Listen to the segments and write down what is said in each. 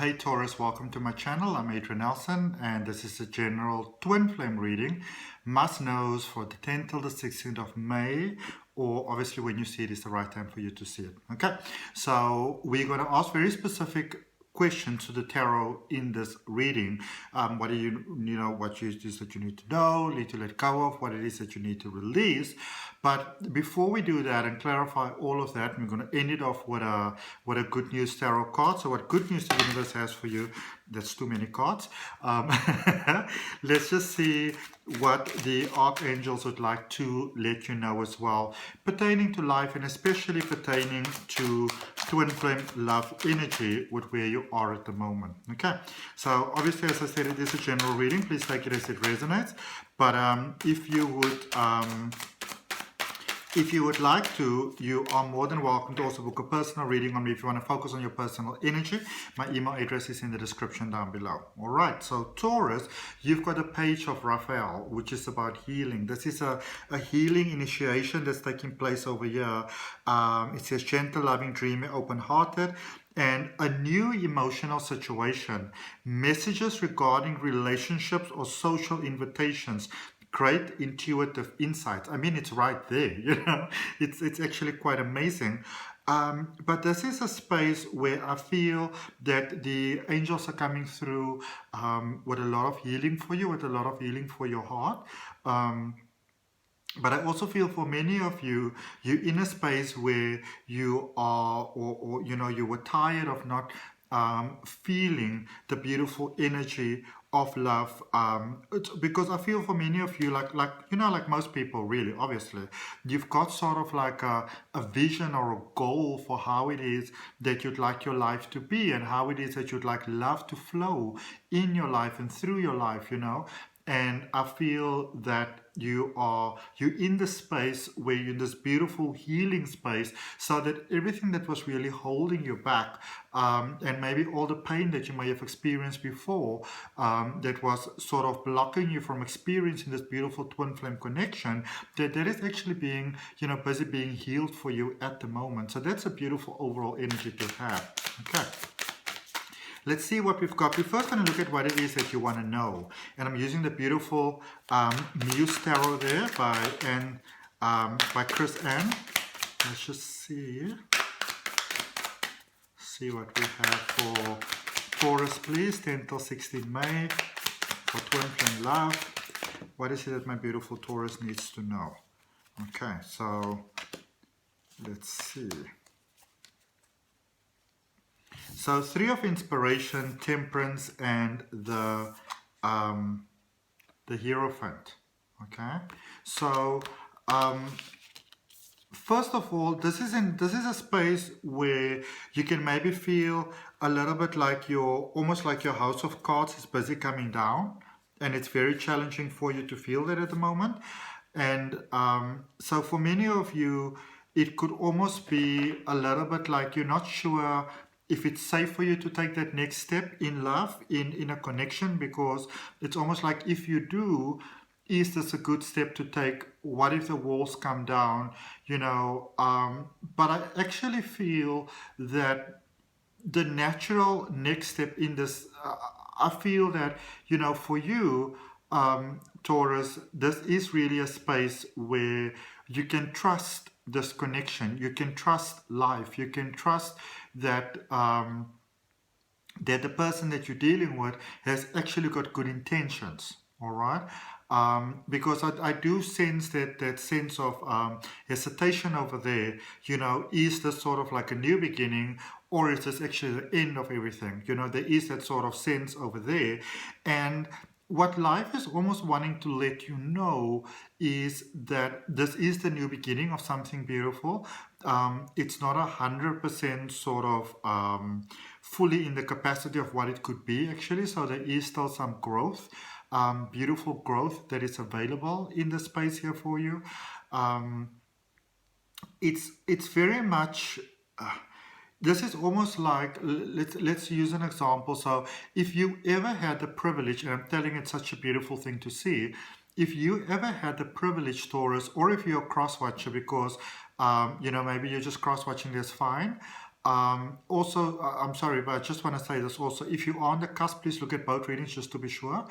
Hey Taurus, welcome to my channel. I'm Adrian H, and this is a general twin flame reading. Must knows for the 10th till the 16th of May, or obviously when you see it is the right time for you to see it. Okay, so we're going to ask very specific questions to the tarot in this reading. What do what it is that you need to know, need to let go of, what it is that you need to release. But before we do that and clarify all of that, we're going to end it off with a good news tarot card. So what good news the universe has for you? That's too many cards. Let's just see what the archangels would like to let you know as well, pertaining to life and especially pertaining to twin flame love energy with where you are at the moment. Okay, so obviously, as I said, it is a general reading. Please take it as it resonates. But if you would like to, you are more than welcome to also book a personal reading on me if you want to focus on your personal energy. My email address is in the description down below. All right, so Taurus, you've got a page of Raphael, which is about healing. This is a healing initiation that's taking place over here. It says gentle, loving, dreamy, open-hearted, and a new emotional situation, messages regarding relationships or social invitations. Great intuitive insights. I mean, it's right there, it's actually quite amazing. But this is a space where I feel that the angels are coming through with a lot of healing for you, with a lot of healing for your heart. But I also feel for many of you, you're in a space where you are, or you were tired of not feeling the beautiful energy of love, because I feel for many of you, like most people, really, obviously, you've got sort of like a vision or a goal for how it is that you'd like your life to be and how it is that you'd like love to flow in your life and through your life, and I feel that you're in the space where you're in this beautiful healing space, so that everything that was really holding you back, and maybe all the pain that you may have experienced before, that was sort of blocking you from experiencing this beautiful twin flame connection, that is actually being, busy being healed for you at the moment. So that's a beautiful overall energy to have. Okay. Let's see what we've got. We're first going to look at what it is that you want to know. And I'm using the beautiful MUSE Tarot there by Chris Ann. Let's just see what we have for Taurus, please. 10 till 16 May for twin flame love. What is it that my beautiful Taurus needs to know? Okay, so let's see. So Three of Inspiration, Temperance, and the Hierophant. Okay, so first of all, this is a space where you can maybe feel a little bit like almost like your house of cards is busy coming down, and it's very challenging for you to feel that at the moment. And so for many of you, it could almost be a little bit like you're not sure if it's safe for you to take that next step in love, in a connection, because it's almost like if you do, is this a good step to take? What if the walls come down? But I actually feel that the natural next step in this, I feel that, for you, Taurus, this is really a space where you can trust this connection. You can trust life. You can trust that that the person that you're dealing with has actually got good intentions. All right, because I do sense that sense of hesitation over there. Is this sort of like a new beginning, or is this actually the end of everything? There is that sort of sense over there, and what life is almost wanting to let you know is that this is the new beginning of something beautiful. It's not 100% sort of fully in the capacity of what it could be, actually. So there is still some growth, beautiful growth that is available in the space here for you. It's very much... this is almost like, let's use an example. So if you ever had the privilege, and I'm telling it's such a beautiful thing to see, if you ever had the privilege, Taurus, or if you're a cross-watcher, because, maybe you're just cross-watching, that's fine. Also, I'm sorry, but I just want to say this also. If you are on the cusp, please look at both readings just to be sure.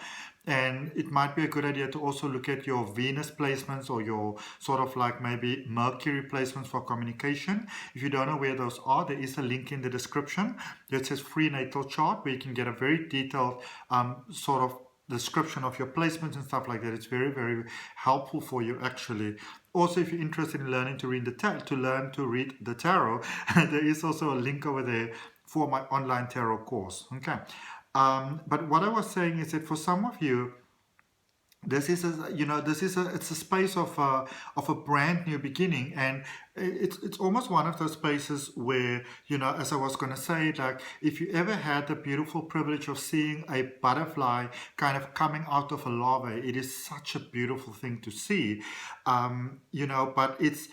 And it might be a good idea to also look at your Venus placements or your sort of like maybe Mercury placements for communication. If you don't know where those are, there is a link in the description that says free natal chart where you can get a very detailed sort of description of your placements and stuff like that. It's very, very helpful for you actually. Also, if you're interested in learning to read the tarot, there is also a link over there for my online tarot course. Okay, but what I was saying is that for some of you, this is it's a space of a brand new beginning, and it's almost one of those spaces where, as I was going to say, like if you ever had the beautiful privilege of seeing a butterfly kind of coming out of a larva, it is such a beautiful thing to see, but it's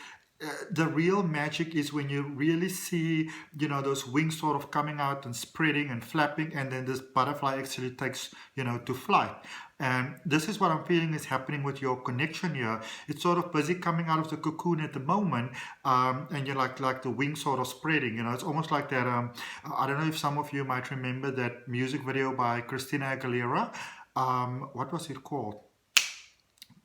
the real magic is when you really see, those wings sort of coming out and spreading and flapping, and then this butterfly actually takes, to flight. And this is what I'm feeling is happening with your connection here. It's sort of busy coming out of the cocoon at the moment, and you're like the wings sort of spreading. It's almost like that. I don't know if some of you might remember that music video by Christina Aguilera. What was it called?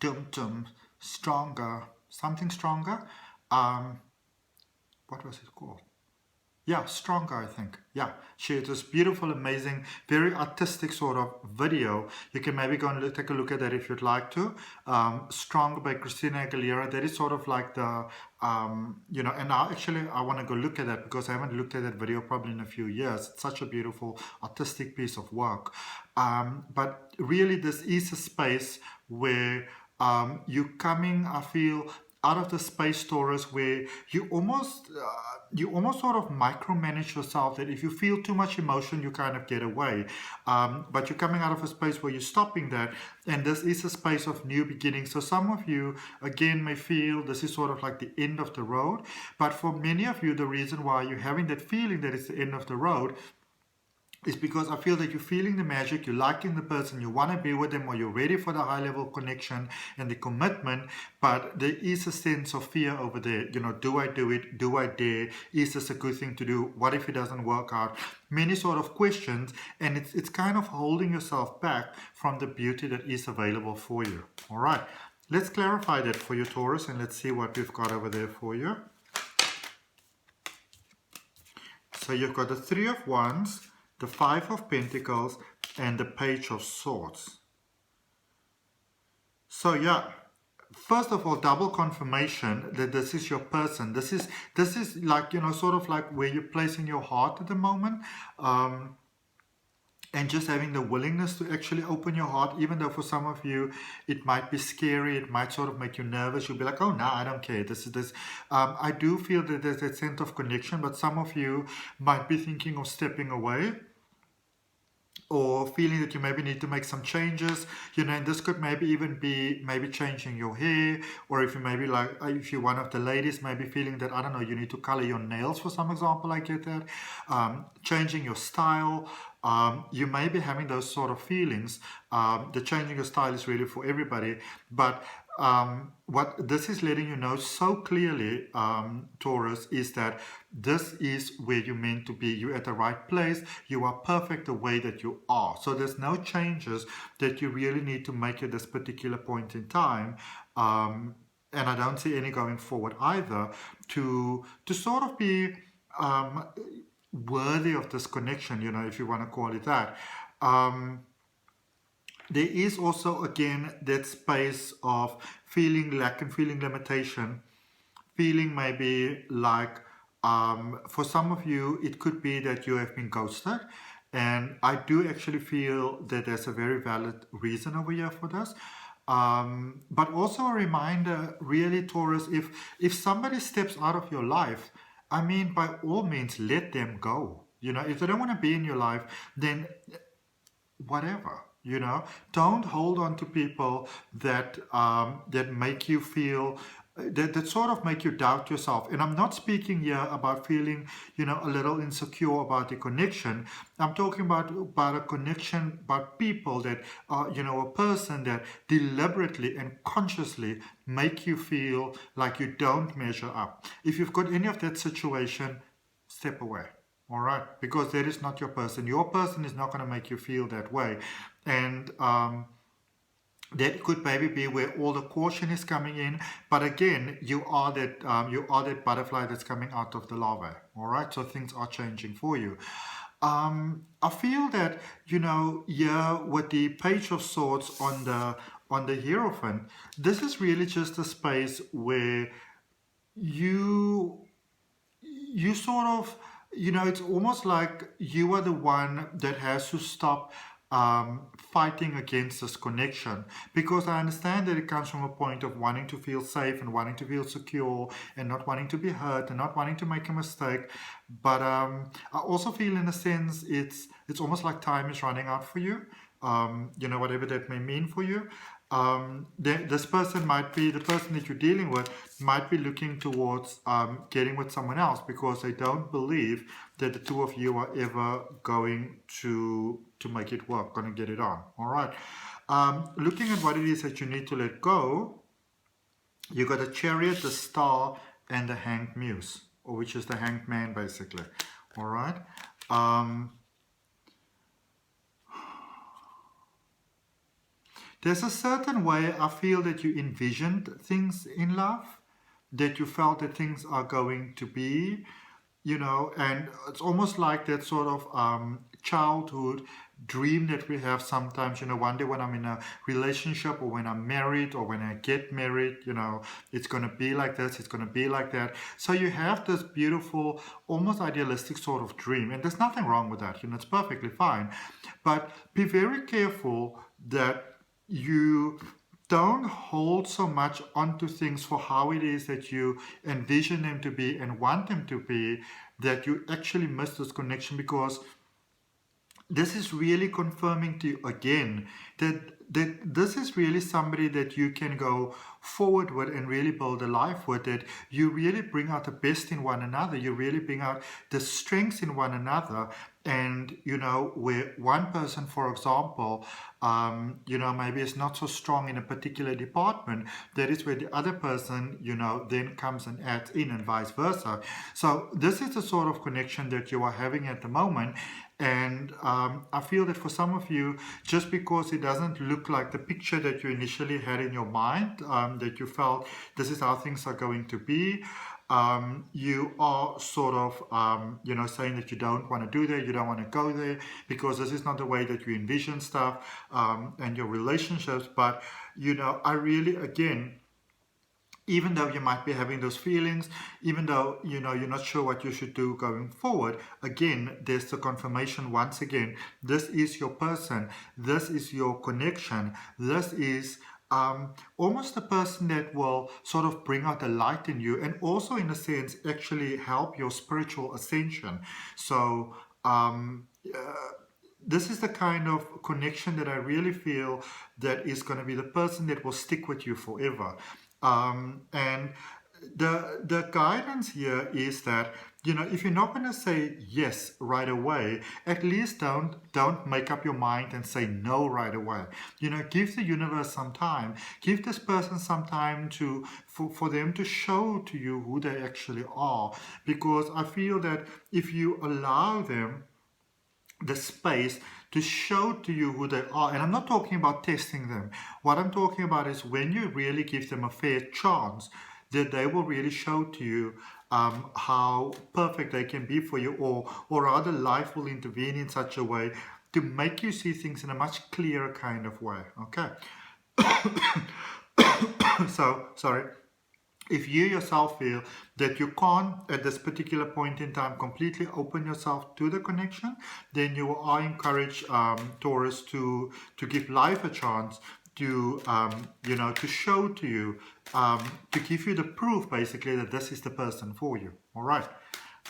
Dum Dum Stronger, something stronger. What was it called? Yeah, Stronger, I think. Yeah, she had this beautiful, amazing, very artistic sort of video. You can maybe go and take a look at that if you'd like to. Stronger by Christina Aguilera. That is sort of like the, and now actually I want to go look at that because I haven't looked at that video probably in a few years. It's such a beautiful, artistic piece of work. But really, this is a space where you coming, I feel, out of the space, Taurus, where you almost sort of micromanage yourself, that if you feel too much emotion, you kind of get away. But you're coming out of a space where you're stopping that, and this is a space of new beginnings. So some of you, again, may feel this is sort of like the end of the road. But for many of you, the reason why you're having that feeling that it's the end of the road is because I feel that you're feeling the magic, you're liking the person, you want to be with them, or you're ready for the high level connection and the commitment, but there is a sense of fear over there. Do I do it? Do I dare? Is this a good thing to do? What if it doesn't work out? Many sort of questions, and it's kind of holding yourself back from the beauty that is available for you. All right, let's clarify that for you, Taurus, and let's see what we've got over there for you. So you've got the Three of Wands, the Five of Pentacles, and the Page of Swords. So yeah, first of all, double confirmation that this is your person. This is like, sort of like where you're placing your heart at the moment. And just having the willingness to actually open your heart, even though for some of you it might be scary, it might sort of make you nervous. You'll be like, oh no, I don't care. This is this. I do feel that there's that sense of connection, but some of you might be thinking of stepping away, or feeling that you maybe need to make some changes, and this could maybe even be maybe changing your hair, or if you maybe like, if you're one of the ladies, maybe feeling that, I don't know, you need to color your nails, for some example, I get that, changing your style. You may be having those sort of feelings. The changing your style is really for everybody, but what this is letting you know so clearly, Taurus, is that this is where you're meant to be. You're at the right place. You are perfect the way that you are. So there's no changes that you really need to make at this particular point in time. And I don't see any going forward either, to sort of be worthy of this connection, if you want to call it that. There is also, again, that space of feeling lack and feeling limitation, feeling maybe like, for some of you, it could be that you have been ghosted. And I do actually feel that there's a very valid reason over here for this. But also a reminder, really, Taurus, if somebody steps out of your life, I mean, by all means, let them go. If they don't want to be in your life, then whatever. Don't hold on to people that that make you feel, that sort of make you doubt yourself. And I'm not speaking here about feeling, a little insecure about the connection. I'm talking about a connection, about people that, a person that deliberately and consciously make you feel like you don't measure up. If you've got any of that situation, step away. All right, because that is not your person. Your person is not going to make you feel that way, and that could maybe be where all the caution is coming in. But again, you are that butterfly that's coming out of the larvae. All right, so things are changing for you. I feel that, yeah, with the Page of Swords on the Hierophant, this is really just a space where you sort of, it's almost like you are the one that has to stop fighting against this connection, because I understand that it comes from a point of wanting to feel safe and wanting to feel secure and not wanting to be hurt and not wanting to make a mistake. But I also feel, in a sense, it's almost like time is running out for you, whatever that may mean for you. This person might be, the person that you're dealing with might be looking towards getting with someone else, because they don't believe that the two of you are ever going to make it work, going to get it on. All right. Looking at what it is that you need to let go, you got a Chariot, the Star, and the Hanged Muse, or which is the Hanged Man, basically. All right. There's a certain way I feel that you envisioned things in love, that you felt that things are going to be, and it's almost like that sort of childhood dream that we have sometimes, one day when I'm in a relationship, or when I'm married, or when I get married, it's going to be like this, it's going to be like that. So you have this beautiful, almost idealistic sort of dream, and there's nothing wrong with that, it's perfectly fine. But be very careful that you don't hold so much onto things for how it is that you envision them to be and want them to be, that you actually miss this connection, because this is really confirming to you again that this is really somebody that you can go forward with and really build a life with, that you really bring out the best in one another, you really bring out the strengths in one another. And where one person, for example, maybe is not so strong in a particular department, that is where the other person, then comes and adds in, and vice versa. So this is the sort of connection that you are having at the moment. And I feel that for some of you, just because it doesn't look like the picture that you initially had in your mind, that you felt this is how things are going to be, you are sort of, saying that you don't want to do that, you don't want to go there, because this is not the way that you envision stuff, and your relationships. But, I really, again, even though you might be having those feelings, even though, you're not sure what you should do going forward, again, there's the confirmation once again. This is your person. This is your connection. This is almost the person that will sort of bring out the light in you, and also, in a sense, actually help your spiritual ascension. So, this is the kind of connection that I really feel that is going to be the person that will stick with you forever. And the guidance here is that, if you're not going to say yes right away, at least don't make up your mind and say no right away. Give the universe some time. Give this person some time for them to show to you who they actually are. Because I feel that if you allow them the space to show to you who they are, and I'm not talking about testing them. What I'm talking about is when you really give them a fair chance, that they will really show to you how perfect they can be for you, or rather life will intervene in such a way to make you see things in a much clearer kind of way. Okay. So, sorry. If you yourself feel that you can't, at this particular point in time, completely open yourself to the connection, then you are encouraged, Taurus, to give life a chance to, to show to you, to give you the proof, basically, that this is the person for you. All right.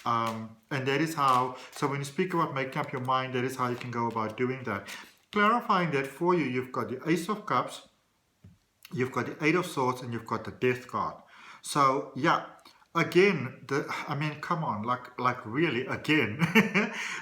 And that is how, so when you speak about making up your mind, that is how you can go about doing that. Clarifying that for you, you've got the Ace of Cups, you've got the Eight of Swords, and you've got the Death card. So, yeah, again, come on, like really, again,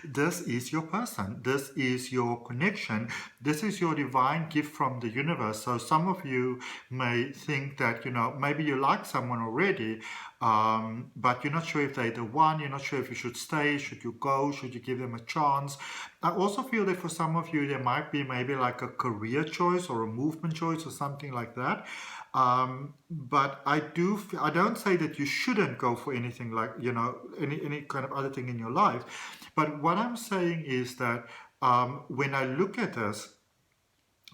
this is your person. This is your connection. This is your divine gift from the universe. So some of you may think that, maybe you like someone already, but you're not sure if they're the one. You're not sure if you should stay, should you go, should you give them a chance. I also feel that for some of you there might be maybe like a career choice or a movement choice or something like that. But I don't say that you shouldn't go for anything like, any kind of other thing in your life. But what I'm saying is that when I look at this,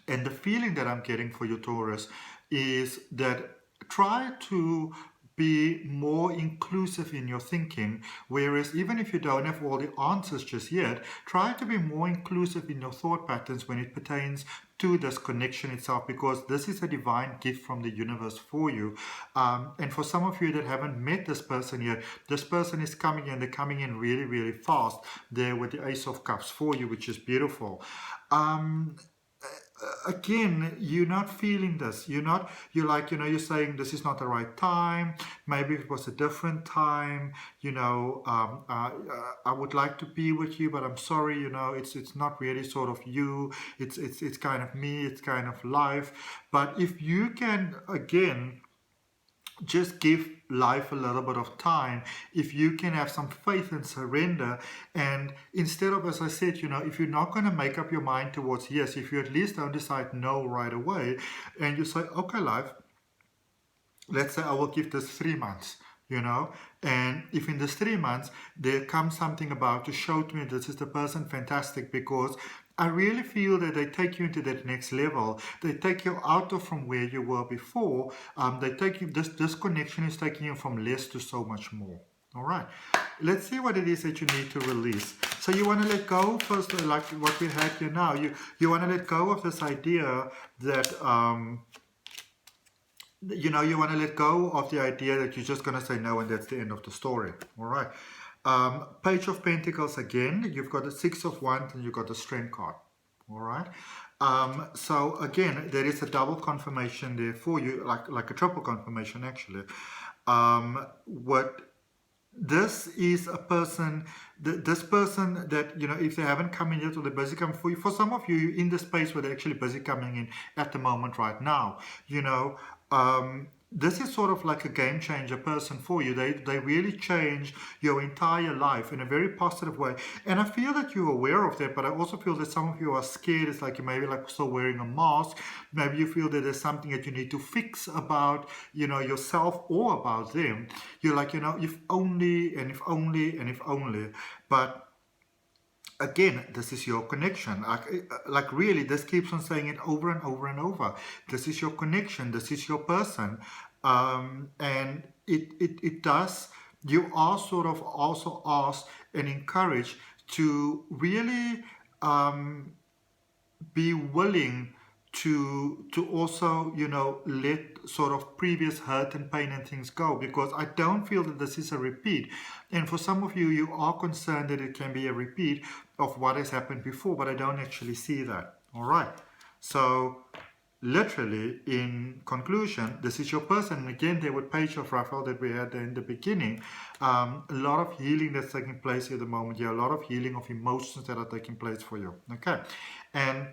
and the feeling that I'm getting for you, Taurus, is that try to be more inclusive in your thinking, whereas even if you don't have all the answers just yet, try to be more inclusive in your thought patterns when it pertains to this connection itself, because this is a divine gift from the universe for you. And for some of you that haven't met this person yet, this person is coming in. They're coming in really, really fast there with the Ace of Cups for you, which is beautiful. Again, you're not feeling this. You're saying this is not the right time. Maybe it was a different time. I would like to be with you, but I'm sorry. It's not really sort of you. It's kind of me. It's kind of life. But if you can again just give life a little bit of time, if you can have some faith and surrender, and instead of, as I said, if you're not going to make up your mind towards yes, if you at least don't decide no right away, and you say, okay, life, let's say I will give this 3 months, and if in this 3 months there comes something about to show to me this is the person, fantastic, because I really feel that they take you into that next level. They take you out of from where you were before. They take you. This connection is taking you from less to so much more. All right. Let's see what it is that you need to release. So you want to let go first, like what we had here now. You want to let go of this idea that you want to let go of the idea that you're just going to say no and that's the end of the story. All right. Page of Pentacles again. You've got the Six of Wands and you've got the Strength card. All right. So again, there is a double confirmation there for you, like a triple confirmation actually. This is a person, this person that, if they haven't come in yet or they're busy coming for you, for some of you, you're in the space where they're actually busy coming in at the moment right now, this is sort of like a game changer person for you. They really change your entire life in a very positive way. And I feel that you're aware of that, but I also feel that some of you are scared. It's like you maybe like still wearing a mask. Maybe you feel that there's something that you need to fix about, yourself or about them. You're like, if only, and if only, and if only. But again, this is your connection. Like really, this keeps on saying it over and over and over. This is your connection. This is your person. And it does, you are sort of also asked and encouraged to really be willing to also, let sort of previous hurt and pain and things go, because I don't feel that this is a repeat. And for some of you, you are concerned that it can be a repeat of what has happened before, but I don't actually see that. All right. So literally, in conclusion, this is your person. And again, there with Page of Raphael that we had in the beginning, a lot of healing that's taking place here at the moment. Yeah, a lot of healing of emotions that are taking place for you. Okay. And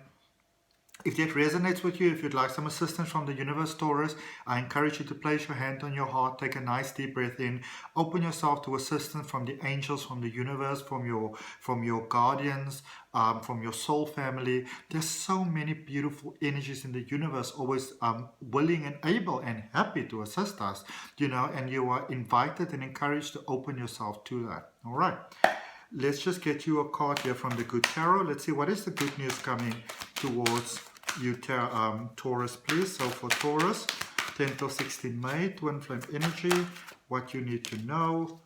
if that resonates with you, if you'd like some assistance from the universe, Taurus, I encourage you to place your hand on your heart, take a nice deep breath in, open yourself to assistance from the angels, from the universe, from your guardians, from your soul family. There's so many beautiful energies in the universe, always willing and able and happy to assist us, and you are invited and encouraged to open yourself to that. All right. Let's just get you a card here from the Good Tarot. Let's see what is the good news coming towards you, Taurus, please. So for Taurus, 10th of 16 May, Twin Flame energy, what you need to know.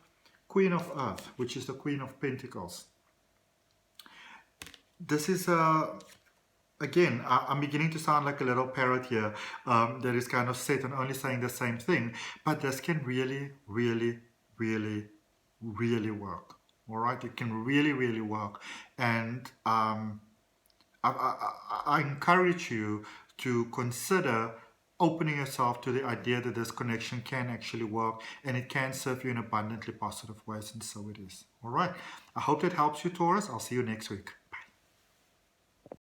Queen of Earth, which is the Queen of Pentacles. This is again, I'm beginning to sound like a little parrot here that is kind of set and only saying the same thing, but this can really, really, really, really work. All right, it can really, really work. And I encourage you to consider opening yourself to the idea that this connection can actually work and it can serve you in abundantly positive ways, and so it is. All right, I hope that helps you, Taurus. I'll see you next week.